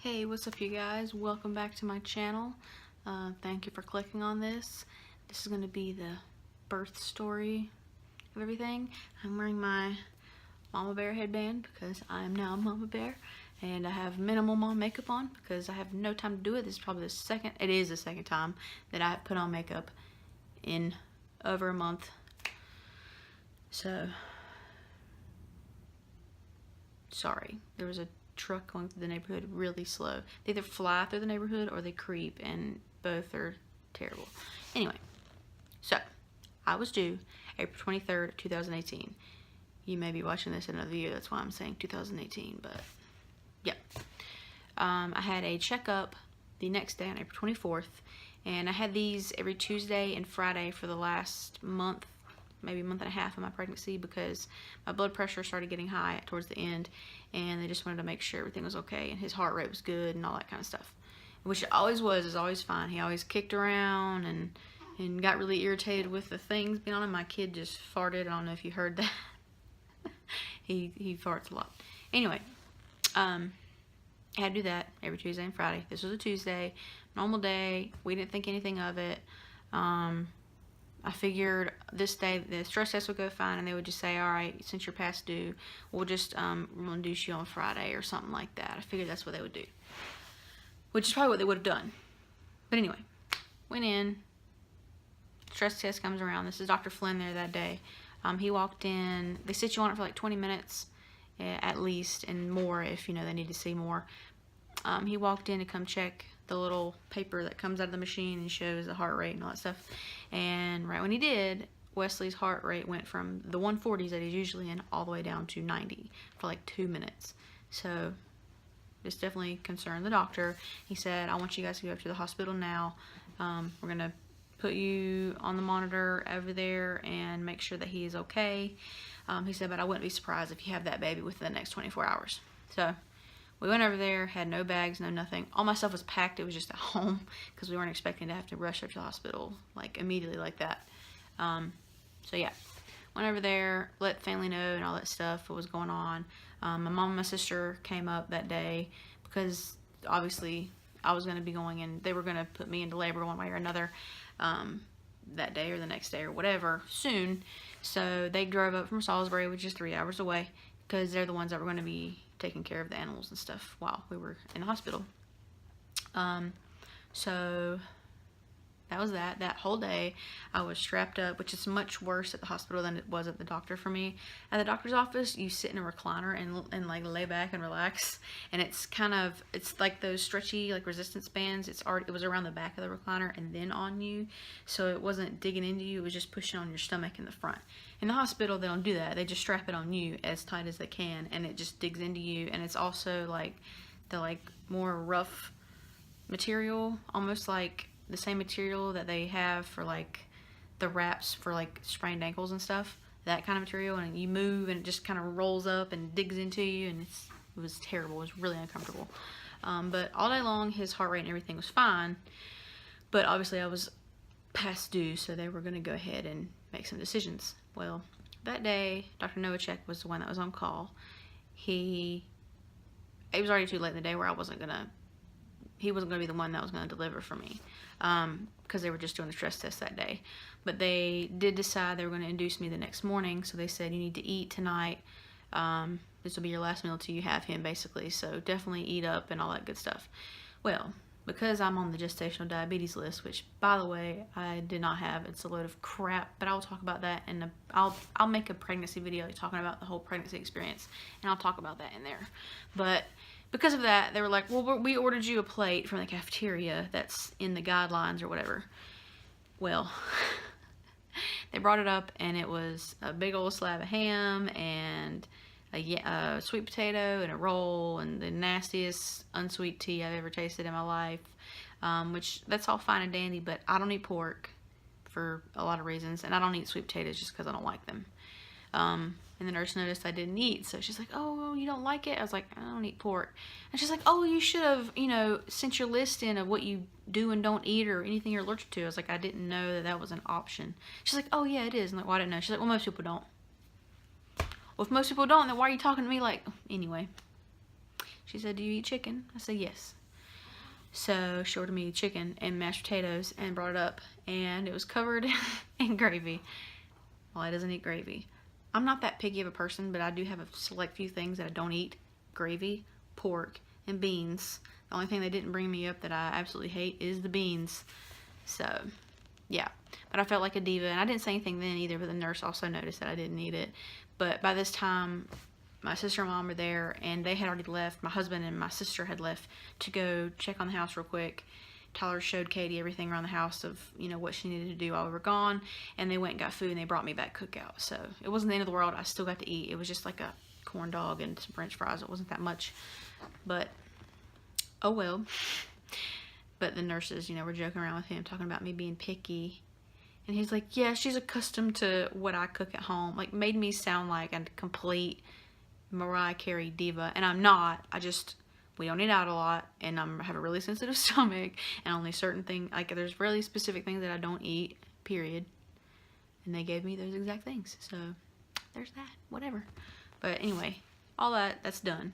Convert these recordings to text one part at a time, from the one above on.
Hey, what's up you guys? Welcome back to my channel. Thank you for clicking on this. This is going to be the birth story of everything. I'm wearing my Mama Bear headband because I'm now a Mama Bear, and I have minimal mom makeup on because I have no time to do it. This is probably the second time that I have put on makeup in over a month. So, sorry. There was a truck going through the neighborhood really slow. They either fly through the neighborhood or they creep, and both are terrible. Anyway, so I was due April 23rd, 2018. You may be watching this in another year, that's why I'm saying 2018, but yeah. I had a checkup the next day on April 24th, and I had these every Tuesday and Friday for the last month, maybe a month and a half of my pregnancy, because my blood pressure started getting high towards the end, and they just wanted to make sure everything was okay and his heart rate was good and all that kind of stuff, which it always was. Is always fine. He always kicked around and got really irritated with the things being on him. My kid just farted. I don't know if you heard that. he farts a lot. Anyway, I had to do that every Tuesday and Friday. This was a Tuesday, normal day. We didn't think anything of it. I figured this day the stress test would go fine, and they would just say, all right, since you're past due, we'll just induce you on Friday or something like that. I figured that's what they would do, which is probably what they would have done. But anyway, went in, stress test comes around. This is Dr. Flynn there that day. He walked in. They sit you on it for like 20 minutes at least, and more if, you know, they need to see more. He walked in to come check the little paper that comes out of the machine and shows the heart rate and all that stuff. And right when he did, Wesley's heart rate went from the 140s that he's usually in all the way down to 90 for like 2 minutes. So this definitely concerned the doctor. He said, I want you guys to go up to the hospital now. We're gonna put you on the monitor over there and make sure that he is okay. He said, but I wouldn't be surprised if you have that baby within the next 24 hours. So we went over there, had no bags, no nothing. All my stuff was packed. It was just at home because we weren't expecting to have to rush up to the hospital like immediately like that. So yeah, went over there, let family know and all that stuff, what was going on. My mom and my sister came up that day because obviously I was going to be going in. They were going to put me into labor one way or another that day or the next day or whatever soon. So they drove up from Salisbury, which is 3 hours away, because they're the ones that were going to be taking care of the animals and stuff while we were in the hospital. So that was that. That whole day I was strapped up, which is much worse at the hospital than it was at the doctor for me. At the doctor's office, you sit in a recliner and like lay back and relax, and it's like those stretchy like resistance bands. It was around the back of the recliner and then on you, so it wasn't digging into you. It was just pushing on your stomach in the front. In the hospital, they don't do that. They just strap it on you as tight as they can, and it just digs into you. And it's also like the more rough material, almost like the same material that they have for like the wraps for like sprained ankles and stuff. That kind of material, and you move and it just kind of rolls up and digs into you, and it was terrible. It was really uncomfortable. But all day long, his heart rate and everything was fine. But obviously, I was past due, so they were going to go ahead and make some decisions. Well, that day, Dr. Novacek was the one that was on call. It was already too late in the day where he wasn't going to be the one that was going to deliver for me, because they were just doing the stress test that day. But they did decide they were going to induce me the next morning, so they said, you need to eat tonight. This will be your last meal till you have him, basically, so definitely eat up and all that good stuff. Well, because I'm on the gestational diabetes list, which, by the way, I did not have. It's a load of crap, but I'll talk about that, and I'll make a pregnancy video talking about the whole pregnancy experience, and I'll talk about that in there. But because of that, they were like, well, we ordered you a plate from the cafeteria that's in the guidelines or whatever. Well, they brought it up, and it was a big old slab of ham and a sweet potato and a roll and the nastiest unsweet tea I've ever tasted in my life, which that's all fine and dandy, but I don't eat pork for a lot of reasons, and I don't eat sweet potatoes just because I don't like them. And the nurse noticed I didn't eat, so she's like, oh, you don't like it? I was like, I don't eat pork. And she's like, oh, you should have, sent your list in of what you do and don't eat or anything you're allergic to. I was like, I didn't know that was an option. She's like, oh, yeah, it is. I'm like, well, I didn't know. She's like, well, most people don't. Well, if most people don't, then why are you talking to me like... Anyway, she said, do you eat chicken? I said, yes. So she ordered me chicken and mashed potatoes and brought it up, and it was covered in gravy. Well, I doesn't eat gravy. I'm not that picky of a person, but I do have a select few things that I don't eat. Gravy, pork, and beans. The only thing they didn't bring me up that I absolutely hate is the beans. So, yeah. But I felt like a diva, and I didn't say anything then either, but the nurse also noticed that I didn't eat it. But by this time, my sister and mom were there, and they had already left. My husband and my sister had left to go check on the house real quick. Tyler showed Katie everything around the house of, you know, what she needed to do while we were gone, and they went and got food, and they brought me back cookout. So it wasn't the end of the world. I still got to eat. It was just like a corn dog and some french fries. It wasn't that much, but oh well. But the nurses, you know, were joking around with him, talking about me being picky. And he's like, yeah, she's accustomed to what I cook at home. Like, made me sound like a complete Mariah Carey diva. And I'm not. We don't eat out a lot. And I have a really sensitive stomach. And only certain things, like, there's really specific things that I don't eat, period. And they gave me those exact things. So, there's that. Whatever. But anyway, all that's done.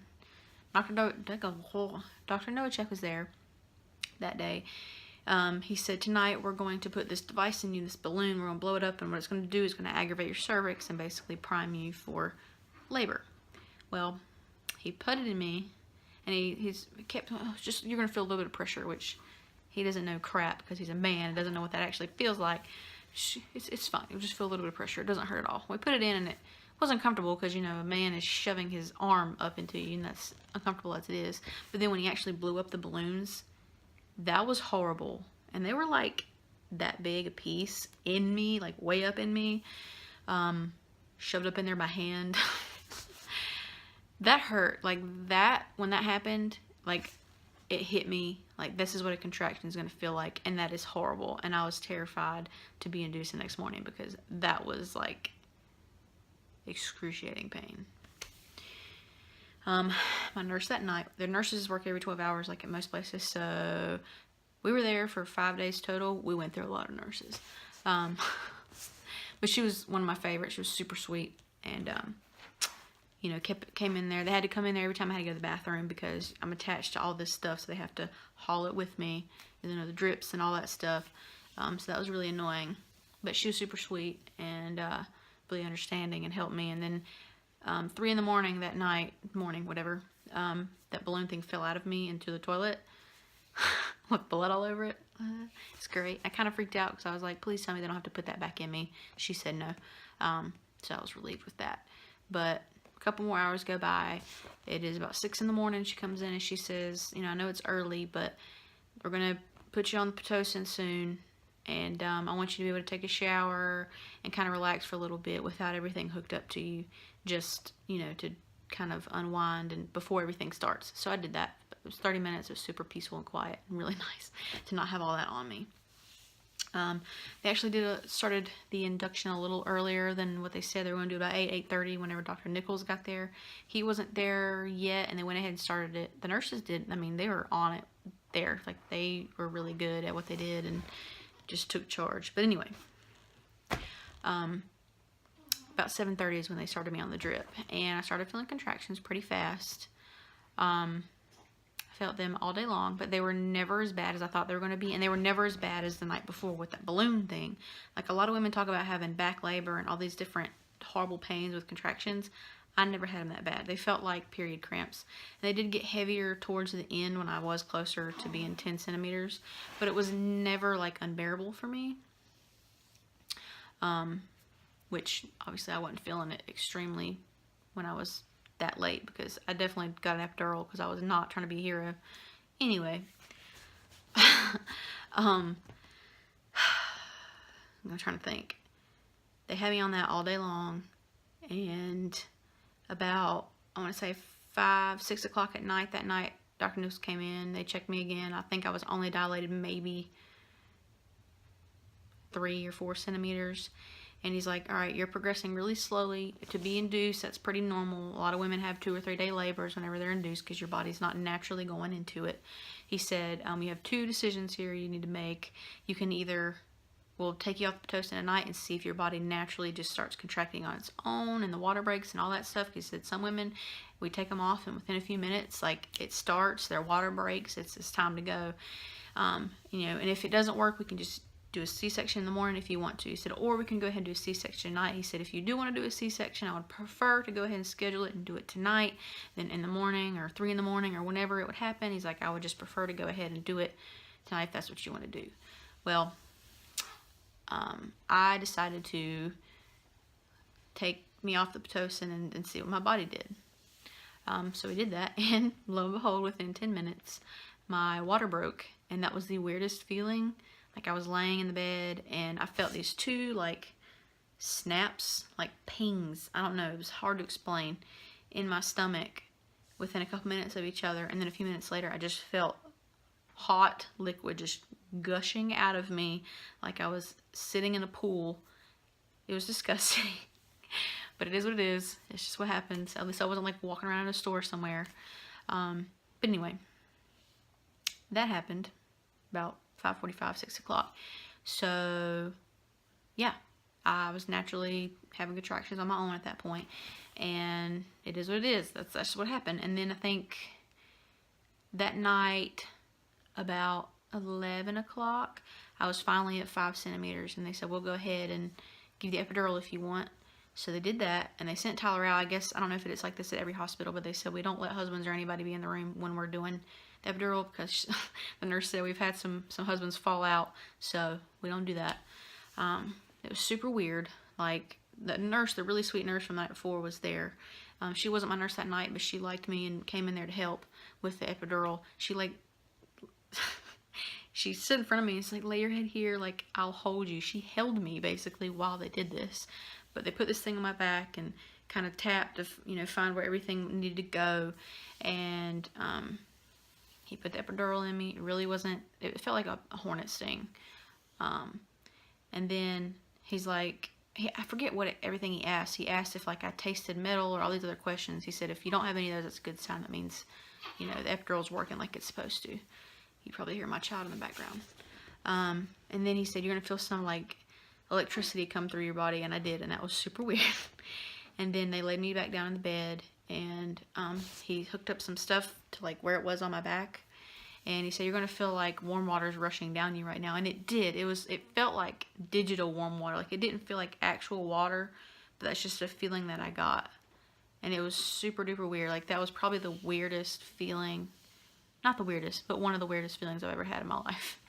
Dr. Novacek was there that day. He said, tonight we're going to put this device in you, this balloon. We're going to blow it up, and what it's going to do is going to aggravate your cervix and basically prime you for labor. Well, he put it in me, and he kept, you're going to feel a little bit of pressure, which he doesn't know crap because he's a man and doesn't know what that actually feels like. It's fine. You'll just feel a little bit of pressure. It doesn't hurt at all. We put it in, and it wasn't comfortable because, you know, a man is shoving his arm up into you, and that's uncomfortable as it is. But then when he actually blew up the balloons, that was horrible. And they were like that big a piece in me, like way up in me, shoved up in there by hand. That hurt. Like that, when that happened, like it hit me like this is what a contraction is going to feel like, and that is horrible. And I was terrified to be induced the next morning because that was like excruciating pain. My nurse that night, the nurses work every 12 hours like at most places, so we were there for 5 days total. We went through a lot of nurses. But she was one of my favorites. She was super sweet, and you know, came in there. They had to come in there every time I had to go to the bathroom because I'm attached to all this stuff, so they have to haul it with me, you know, the drips and all that stuff. So that was really annoying. But she was super sweet and really understanding and helped me. And then 3 in the morning that night, that balloon thing fell out of me into the toilet with blood all over it. It's great. I kind of freaked out because I was like, please tell me they don't have to put that back in me. She said no. So I was relieved with that. But a couple more hours go by. It is about 6 in the morning. She comes in and she says, you know, I know it's early, but we're going to put you on the Pitocin soon. And I want you to be able to take a shower and kind of relax for a little bit without everything hooked up to you. Just, you know, to kind of unwind and before everything starts. So I did that. It was 30 minutes. It was super peaceful and quiet and really nice to not have all that on me. They actually started the induction a little earlier than what they said they were going to do, about 8:30 whenever Dr. Nichols got there. He wasn't there yet, and they went ahead and started it. The nurses did. I mean, they were on it there. Like, they were really good at what they did and just took charge. But anyway, about 7:30 is when they started me on the drip, and I started feeling contractions pretty fast. I felt them all day long, but they were never as bad as I thought they were going to be, and they were never as bad as the night before with that balloon thing. Like, a lot of women talk about having back labor and all these different horrible pains with contractions. I never had them that bad. They felt like period cramps. And they did get heavier towards the end when I was closer to being 10 centimeters, but it was never like unbearable for me. Which obviously I wasn't feeling it extremely when I was that late, because I definitely got an epidural because I was not trying to be a hero. Anyway, I'm trying to think. They had me on that all day long, and about, I want to say 5, 6 o'clock at night that night, Dr. Nichols came in. They checked me again. I think I was only dilated maybe 3 or 4 centimeters. And he's like, all right, you're progressing really slowly. To be induced, that's pretty normal. A lot of women have 2 or 3 day labors whenever they're induced because your body's not naturally going into it. He said, you have 2 decisions here you need to make. You can either we'll take you off the Pitocin at night and see if your body naturally just starts contracting on its own and the water breaks and all that stuff. Because he said some women, we take them off and within a few minutes, like it starts, their water breaks, it's time to go. You know, and if it doesn't work, we can just do a C-section in the morning if you want to. He said, or we can go ahead and do a C-section tonight. He said, if you do want to do a C-section, I would prefer to go ahead and schedule it and do it tonight than in the morning or 3 in the morning or whenever it would happen. He's like, I would just prefer to go ahead and do it tonight if that's what you want to do. Well, I decided to take me off the Pitocin and see what my body did. So we did that, and lo and behold, within 10 minutes, my water broke, and that was the weirdest feeling. Like, I was laying in the bed, and I felt these two, like, snaps, like pings, I don't know, it was hard to explain, in my stomach within a couple minutes of each other, and then a few minutes later, I just felt hot liquid just gushing out of me like I was sitting in a pool. It was disgusting. But it is what it is. It's just what happens. At least I wasn't like walking around in a store somewhere. But anyway, that happened about 5:45, 6 o'clock. So yeah, I was naturally having contractions on my own at that point. And it is what it is. That's just what happened. And then I think that night, about 11 o'clock, I was finally at 5 centimeters, and they said, we'll go ahead and give you the epidural if you want. So they did that, and they sent Tyler out. I guess, I don't know if it's like this at every hospital, but they said we don't let husbands or anybody be in the room when we're doing the epidural, because the nurse said we've had some husbands fall out, so we don't do that. It was super weird. Like, the nurse, the really sweet nurse from the night before, was there. She wasn't my nurse that night, but she liked me and came in there to help with the epidural. She like she stood in front of me and said, like, lay your head here, like, I'll hold you. She held me basically while they did this. But they put this thing on my back and kind of tapped to, you know, find where everything needed to go. And he put the epidural in me. It really wasn't, it felt like a hornet sting. And then he's like, I forget what everything he asked. He asked if, like, I tasted metal or all these other questions. He said, if you don't have any of those, that's a good sign. That means, you know, the epidural's working like it's supposed to. You probably hear my child in the background. And then he said, you're going to feel some, like, electricity come through your body, and I did, and that was super weird. And then they laid me back down in the bed, and he hooked up some stuff to, like, where it was on my back, and he said, you're going to feel like warm water's rushing down you right now. And it did. It felt like digital warm water. Like, it didn't feel like actual water, but that's just a feeling that I got. And it was super duper weird. Like, that was probably the weirdest feeling. Not the weirdest, but one of the weirdest feelings I've ever had in my life.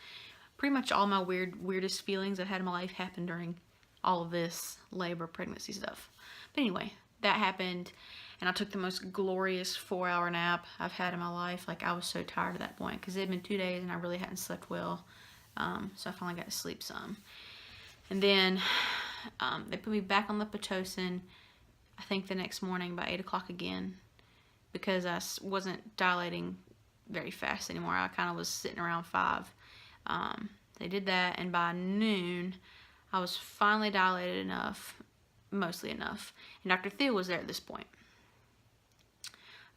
Pretty much all my weirdest feelings I've had in my life happened during all of this labor, pregnancy stuff. But anyway, that happened, and I took the most glorious 4-hour nap I've had in my life. Like, I was so tired at that point, because it had been 2 days, and I really hadn't slept well. So I finally got to sleep some. And then they put me back on the Pitocin, I think the next morning by 8 o'clock again, because I wasn't dilating very fast anymore. I kind of was sitting around 5. They did that, and by noon, I was finally dilated enough, mostly enough, and Dr. Theo was there at this point.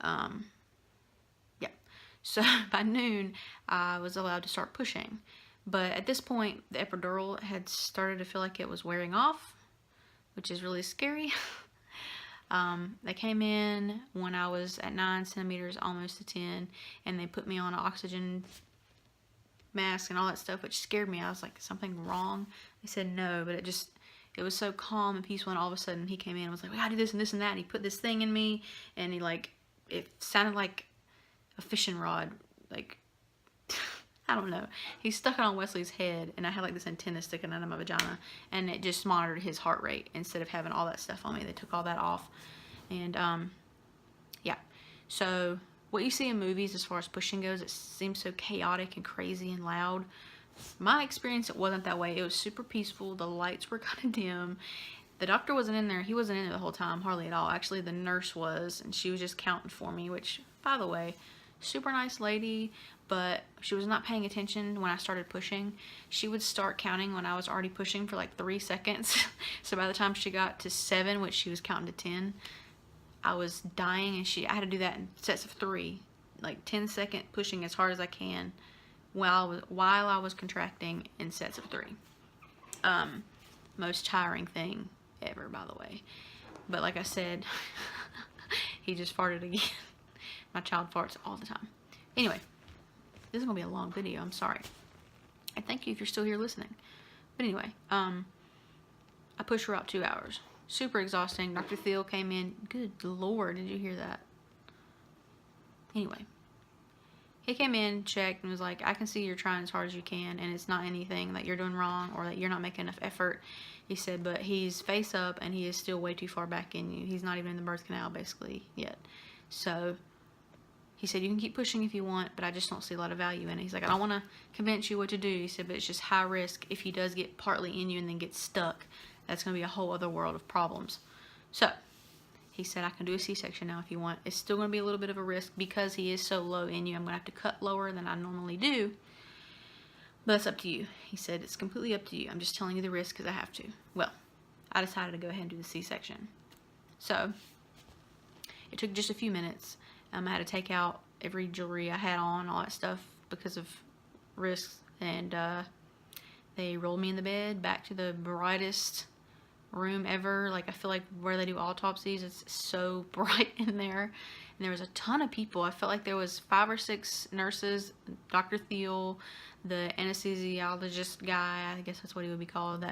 Yeah, so by noon, I was allowed to start pushing, but at this point, the epidural had started to feel like it was wearing off, which is really scary. They came in when I was at 9 centimeters, almost to 10, and they put me on an oxygen mask and all that stuff, which scared me. I was like, something wrong? They said no, but it was so calm and peaceful, and all of a sudden he came in and was like, we gotta do this and this and that, and he put this thing in me, and he, like, it sounded like a fishing rod, like, I don't know. He stuck it on Wesley's head, and I had, like, this antenna sticking out of my vagina, and it just monitored his heart rate instead of having all that stuff on me. They took all that off, and yeah, so what you see in movies as far as pushing goes, it seems so chaotic and crazy and loud. My experience, it wasn't that way. It was super peaceful. The lights were kind of dim. The doctor wasn't in there. He wasn't in there the whole time, hardly at all. Actually, the nurse was, and she was just counting for me, which, by the way, super nice lady, but she was not paying attention when I started pushing. She would start counting when I was already pushing for like 3 seconds. So by the time she got to 7, which she was counting to 10, I was dying, and I had to do that in sets of 3, like 10-second pushing as hard as I can while I was contracting in sets of 3. Most tiring thing ever, by the way. But like I said, he just farted again. My child farts all the time. Anyway, this is going to be a long video. I'm sorry. And thank you if you're still here listening. But anyway, I pushed for about 2 hours. Super exhausting. Dr. Thiel came in. Good Lord, did you hear that? Anyway, he came in, checked, and was like, I can see you're trying as hard as you can, and it's not anything that you're doing wrong or that you're not making enough effort. He said, but he's face up, and he is still way too far back in you. He's not even in the birth canal, basically, yet. So he said, you can keep pushing if you want, but I just don't see a lot of value in it. He's like, I don't want to convince you what to do. He said, but it's just high risk. If he does get partly in you and then get stuck, that's going to be a whole other world of problems. So he said, I can do a C-section now if you want. It's still going to be a little bit of a risk because he is so low in you. I'm going to have to cut lower than I normally do. But that's up to you. He said, it's completely up to you. I'm just telling you the risk because I have to. Well, I decided to go ahead and do the C-section. So it took just a few minutes. I had to take out every jewelry I had on, all that stuff, because of risks. And they rolled me in the bed back to the brightest room ever. Like, I feel like where they do autopsies, it's so bright in there. And there was a ton of people. I felt like there was 5 or 6 nurses, Dr. Thiel, the anesthesiologist guy, I guess that's what he would be called,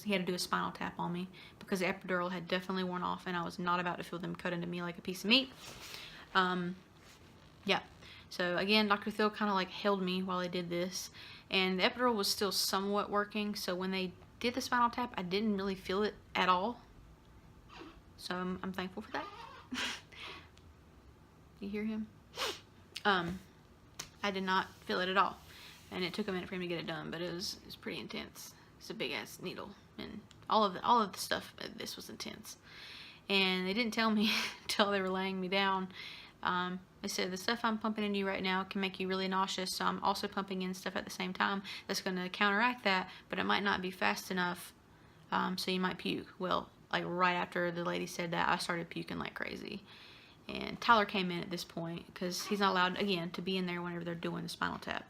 he had to do a spinal tap on me because the epidural had definitely worn off and I was not about to feel them cut into me like a piece of meat. Yeah. So again, Dr. Thiel kind of like held me while they did this, and the epidural was still somewhat working. So when they did the spinal tap, I didn't really feel it at all. So I'm thankful for that. You hear him? I did not feel it at all, and it took a minute for him to get it done, but it was pretty intense. It's a big ass needle, and all of the stuff. This was intense, and they didn't tell me until they were laying me down. They said the stuff I'm pumping into you right now can make you really nauseous, so I'm also pumping in stuff at the same time that's going to counteract that, but it might not be fast enough, so you might puke. Well, like right after the lady said that, I started puking like crazy. And Tyler came in at this point because he's not allowed, again, to be in there whenever they're doing the spinal tap.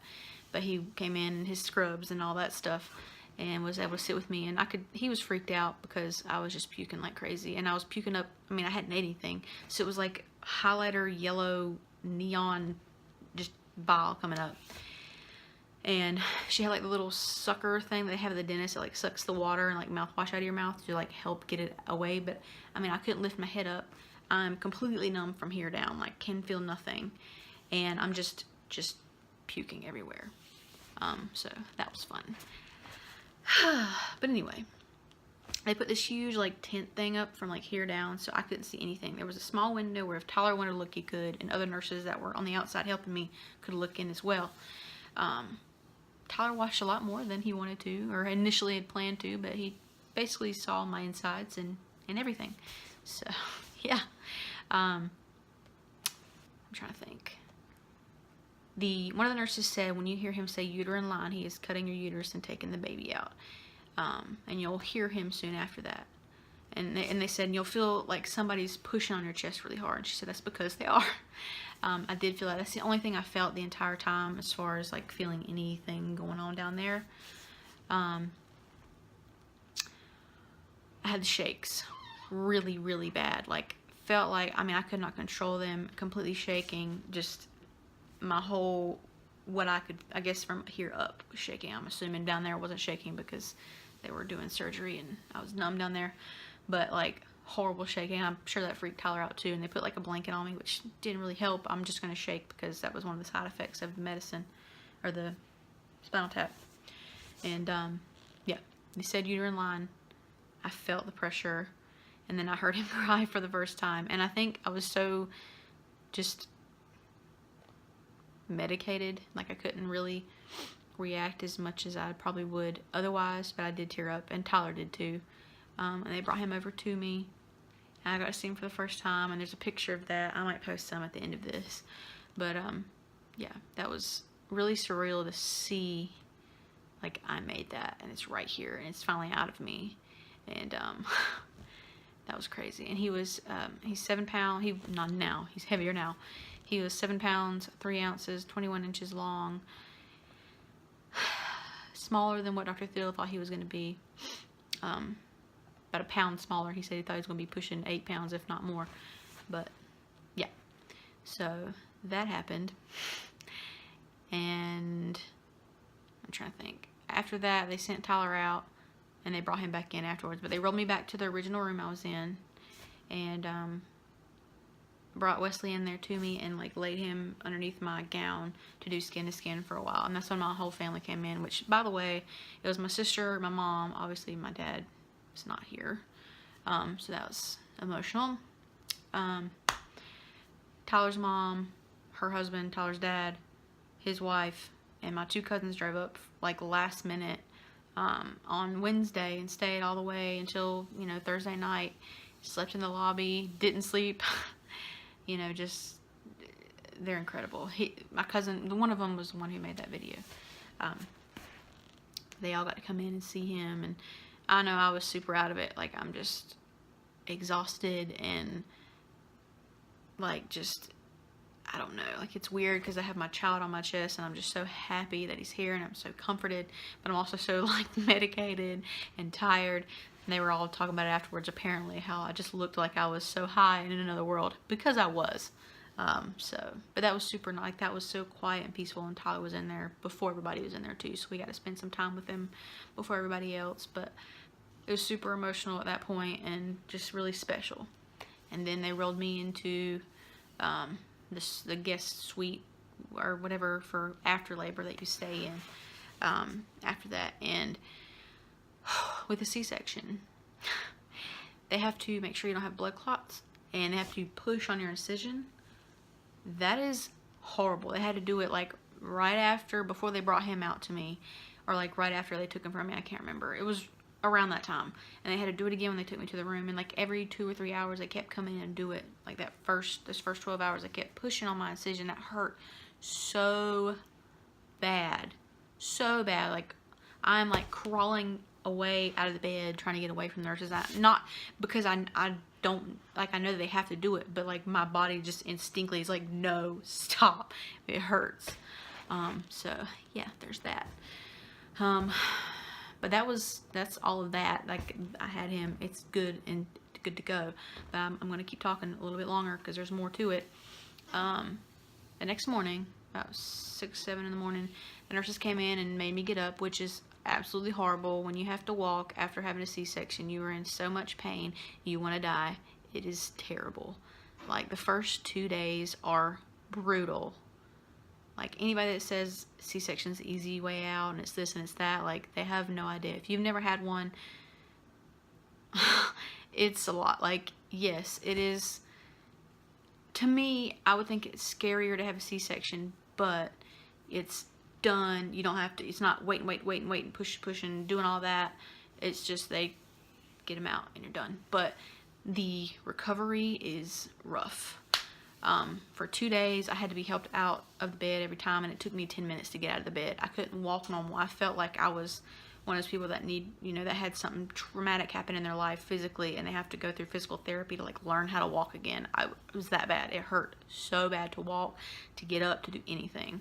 But he came in his scrubs and all that stuff and was able to sit with me. And he was freaked out because I was just puking like crazy. And I was puking up, I mean, I hadn't ate anything. So it was like highlighter, yellow, neon, just bile coming up. And she had like the little sucker thing that they have at the dentist that like sucks the water and like mouthwash out of your mouth to like help get it away. But I mean, I couldn't lift my head up. I'm completely numb from here down, like can feel nothing, and I'm just puking everywhere. So that was fun. But anyway, they put this huge like tent thing up from like here down, so I couldn't see anything. There was a small window where if Tyler wanted to look, he could, and other nurses that were on the outside helping me could look in as well. Tyler watched a lot more than he wanted to, or initially had planned to, but he basically saw my insides and everything. So yeah. I'm trying to think. One of the nurses said when you hear him say uterine line, he is cutting your uterus and taking the baby out. And you'll hear him soon after that. And they said you'll feel like somebody's pushing on your chest really hard. And she said that's because they are. I did feel that. That's the only thing I felt the entire time as far as like feeling anything going on down there. I had the shakes really, really bad. Like, felt like, I mean, I could not control them, completely shaking. Just my whole, what I could, I guess from here up was shaking. I'm assuming down there wasn't shaking because they were doing surgery and I was numb down there. But like horrible shaking. I'm sure that freaked Tyler out too. And they put like a blanket on me, which didn't really help. I'm just going to shake because that was one of the side effects of the medicine or the spinal tap. And yeah, they said uterine line. I felt the pressure. And then I heard him cry for the first time. And I think I was so just medicated. Like I couldn't really react as much as I probably would otherwise. But I did tear up. And Tyler did too. And they brought him over to me. And I got to see him for the first time. And there's a picture of that. I might post some at the end of this. But yeah, that was really surreal to see. Like I made that. And it's right here. And it's finally out of me. And that was crazy. And he was, he's 7 pounds, not now, he's heavier now. He was 7 pounds, 3 ounces, 21 inches long. smaller than what Dr. Thiel thought he was going to be. About a pound smaller. He said he thought he was going to be pushing 8 pounds, if not more. But, yeah. So, that happened. And I'm trying to think. After that, they sent Tyler out, and they brought him back in afterwards. But they rolled me back to the original room I was in, and brought Wesley in there to me, and like laid him underneath my gown to do skin to skin for a while. And that's when my whole family came in, which, by the way, it was my sister, my mom, obviously my dad was not here, so that was emotional. Tyler's mom, her husband, Tyler's dad, his wife, and my 2 cousins drove up like last minute on Wednesday and stayed all the way until, you know, Thursday night. Slept in the lobby, didn't sleep. You know, just, they're incredible. My cousin, one of them was the one who made that video. They all got to come in and see him, and I know I was super out of it. Like, I'm just exhausted and like, just, I don't know, like, it's weird because I have my child on my chest, and I'm just so happy that he's here, and I'm so comforted, but I'm also so like medicated and tired. And they were all talking about it afterwards, apparently, how I just looked like I was so high and in another world, because I was. But that was super nice. That was so quiet and peaceful, and Tyler was in there before everybody was in there too, so we got to spend some time with him before everybody else. But it was super emotional at that point, and just really special. And then they rolled me into the guest suite or whatever for after labor that you stay in after that. And with a C-section, they have to make sure you don't have blood clots, and they have to push on your incision. That is horrible. They had to do it like right after, before they brought him out to me, or like right after they took him from me. I can't remember. It was around that time, and they had to do it again when they took me to the room. And like every 2 or 3 hours, they kept coming in and do it. Like those first 12 hours, they kept pushing on my incision. That hurt so bad, so bad. Like, I'm like crawling away out of the bed trying to get away from the nurses. Not because I don't, like, I know that they have to do it, but like my body just instinctively is like, no, stop, it hurts. So yeah, there's that. But that's all of that. Like, I had him, it's good and good to go. But I'm gonna keep talking a little bit longer because there's more to it. The next morning, about 6, 7 in the morning, the nurses came in and made me get up, which is absolutely horrible. When you have to walk after having a C-section, you are in so much pain, you want to die. It is terrible. Like, the first 2 days are brutal. Like, anybody that says C-section's the easy way out and it's this and it's that, like, they have no idea. If you've never had one, it's a lot. Like, yes, it is. To me, I would think it's scarier to have a C-section, but it's done. You don't have to, it's not wait and push and doing all that. It's just they get them out and you're done. But the recovery is rough. For 2 days, I had to be helped out of the bed every time, and it took me 10 minutes to get out of the bed. I couldn't walk normal. I felt like I was one of those people that need, you know, that had something traumatic happen in their life physically, and they have to go through physical therapy to like learn how to walk again. It was that bad. It hurt so bad to walk, to get up, to do anything.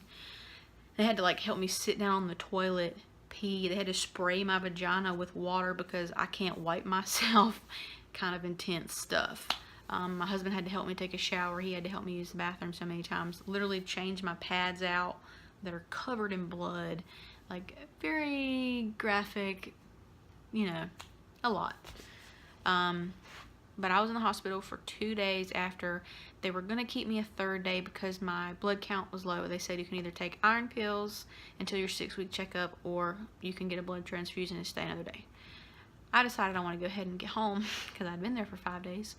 They had to like help me sit down on the toilet, pee. They had to spray my vagina with water because I can't wipe myself. Kind of intense stuff. My husband had to help me take a shower. He had to help me use the bathroom so many times. Literally change my pads out that are covered in blood. Like, very graphic, you know, a lot. But I was in the hospital for 2 days after. They were going to keep me a 3rd day because my blood count was low. They said you can either take iron pills until your 6-week checkup, or you can get a blood transfusion and stay another day. I decided I want to go ahead and get home because I'd been there for 5 days,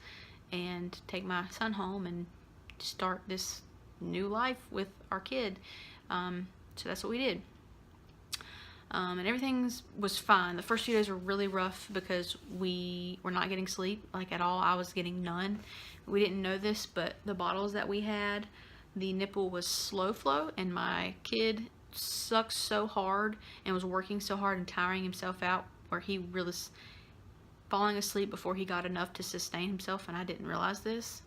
and take my son home and start this new life with our kid. So that's what we did. And everything was fine. The first few days were really rough because we were not getting sleep, like, at all. I was getting none. We didn't know this, but the bottles that we had, the nipple was slow flow, and my kid sucked so hard and was working so hard and tiring himself out, where he really falling asleep before he got enough to sustain himself, and I didn't realize this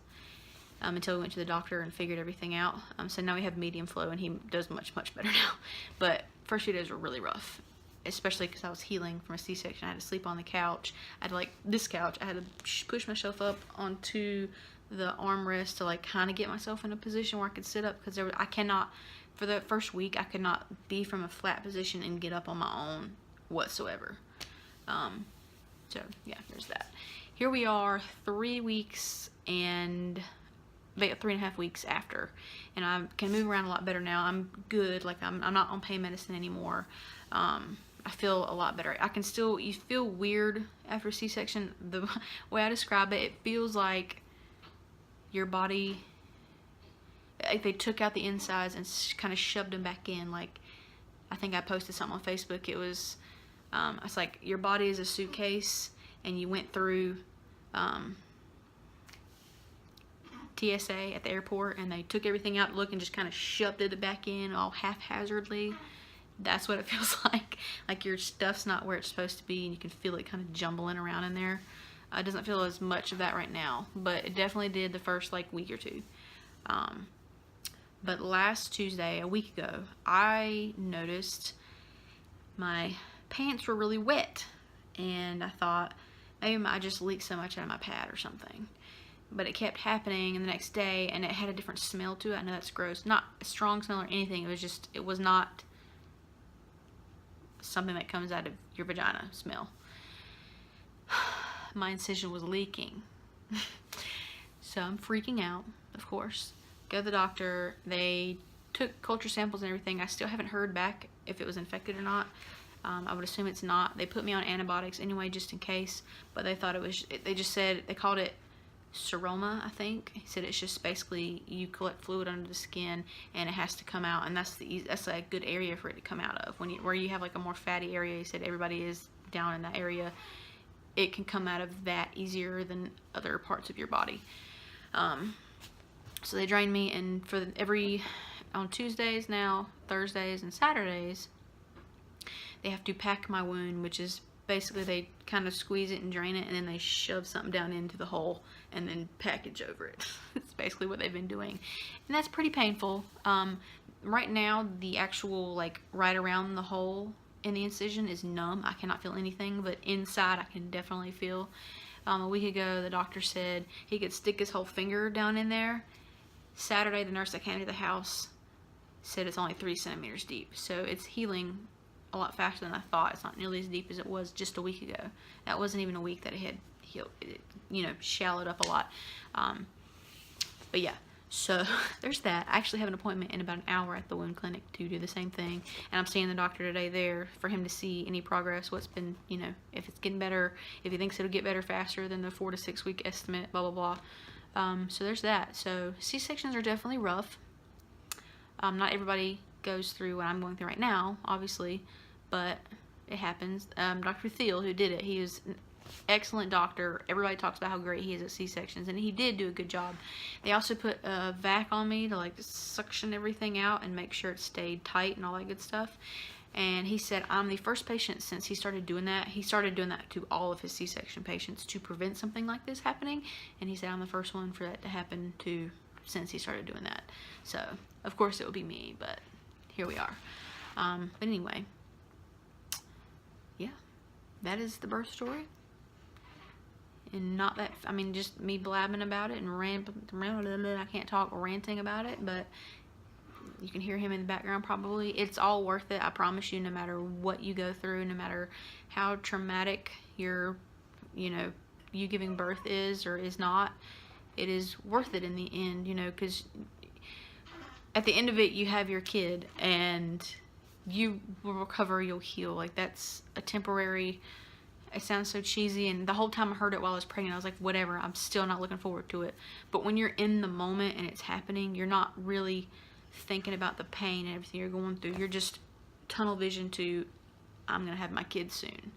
until we went to the doctor and figured everything out. So now we have medium flow, and he does much better now. But first few days were really rough. especially because I was healing from a C-section. I had to sleep on the couch. I had to, like, this couch, I had to push myself up onto the armrest to, like, kind of get myself in a position where I could sit up, because I cannot, for the first week, I could not be from a flat position and get up on my own whatsoever. So yeah, there's that. Here we are 3 weeks and about 3.5 weeks after, and I can move around a lot better now. I'm good. Like, I'm not on pain medicine anymore. I feel a lot better. You feel weird after C-section. The way I describe it, it feels like your body, like they took out the insides and kind of shoved them back in. Like, I think I posted something on Facebook. It was, it's like your body is a suitcase, and you went through TSA at the airport, and they took everything out, and just kind of shoved it back in all haphazardly. That's what it feels like. Like your stuff's not where it's supposed to be, and you can feel it kind of jumbling around in there. It doesn't feel as much of that right now, but it definitely did the first, like, week or two. But last Tuesday, a week ago, I noticed my pants were really wet, and I thought maybe I just leaked so much out of my pad or something. But it kept happening, and the next day, and it had a different smell to it. I know that's gross. Not a strong smell or anything. It was not something that comes out of your vagina smell. My incision was leaking. So I'm freaking out, of course. Go to the doctor. They took culture samples and everything. I still haven't heard back if it was infected or not. I would assume it's not. They put me on antibiotics anyway, just in case. But they thought it was, they just said, they called it seroma, I think. He said it's just basically you collect fluid under the skin and it has to come out, and that's a good area for it to come out of. Where you have like a more fatty area, he said everybody is down in that area. It can come out of that easier than other parts of your body. So they drained me, and on Tuesdays now, Thursdays and Saturdays, they have to pack my wound, which is basically they kind of squeeze it and drain it, and then they shove something down into the hole and then package over it. It's basically what they've been doing, and that's pretty painful. Right now, the actual, like, right around the hole in the incision is numb. I cannot feel anything, but inside I can definitely feel. A week ago, the doctor said he could stick his whole finger down in there. Saturday, the nurse that came to the house said it's only 3 centimeters deep, so it's healing a lot faster than I thought. It's not nearly as deep as it was just a week ago. That wasn't even a week that it had healed. It, shallowed up a lot. But yeah, so there's that. I actually have an appointment in about an hour at the wound clinic to do the same thing, and I'm seeing the doctor today there for him to see any progress, what's been, if it's getting better, if he thinks it'll get better faster than the 4 to 6 week estimate, blah blah blah. So there's that. So C-sections are definitely rough. Not everybody goes through what I'm going through right now, obviously, but it happens. Dr. Thiel, who did it, he is an excellent doctor. Everybody talks about how great he is at C-sections, and he did do a good job. They also put a vac on me to, like, suction everything out and make sure it stayed tight and all that good stuff. And he said I'm the first patient since he started doing that. He started doing that to all of his C-section patients to prevent something like this happening, and he said I'm the first one for that to happen to since he started doing that. So of course it would be me, but here we are. But anyway, yeah, that is the birth story. And not that, I mean, just me blabbing about it and I can't talk, ranting about it, but you can hear him in the background probably. It's all worth it, I promise you, no matter what you go through, no matter how traumatic your, you giving birth is or is not, it is worth it in the end, because at the end of it, you have your kid, and you will recover, you'll heal. Like, that's a temporary, it sounds so cheesy, and the whole time I heard it while I was pregnant, I was like, whatever, I'm still not looking forward to it. But when you're in the moment and it's happening, you're not really thinking about the pain and everything you're going through. You're just tunnel vision to, I'm going to have my kid soon.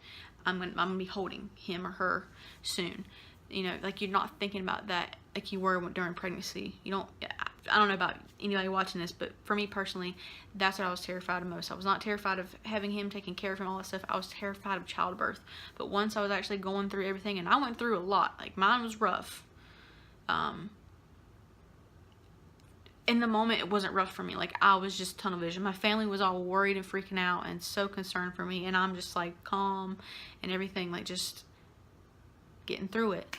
I'm going to be holding him or her soon. Like, you're not thinking about that like you were during pregnancy. I don't know about anybody watching this, but for me personally, that's what I was terrified of most. I was not terrified of having him, taking care of him, all that stuff. I was terrified of childbirth. But once I was actually going through everything, and I went through a lot. Like, mine was rough. in the moment, it wasn't rough for me. Like, I was just tunnel vision. My family was all worried and freaking out and so concerned for me, and I'm just like calm and everything, like just getting through it.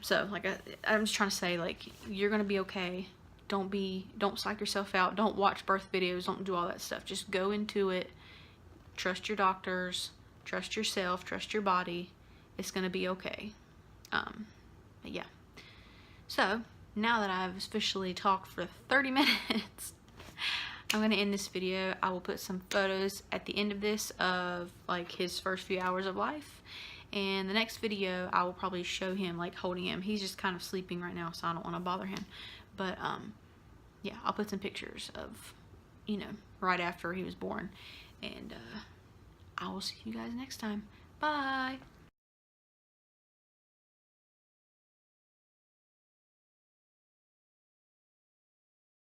So like I'm just trying to say, like, you're gonna be okay. Don't psych yourself out. Don't watch birth videos. Don't do all that stuff. Just go into it. Trust your doctors. Trust yourself. Trust your body. It's gonna be okay. But yeah. So now that I've officially talked for 30 minutes, I'm gonna end this video. I will put some photos at the end of this of like his first few hours of life. And the next video, I will probably show him like holding him. He's just kind of sleeping right now, so I don't want to bother him. But yeah, I'll put some pictures of, you know, right after he was born. And I will see you guys next time. Bye.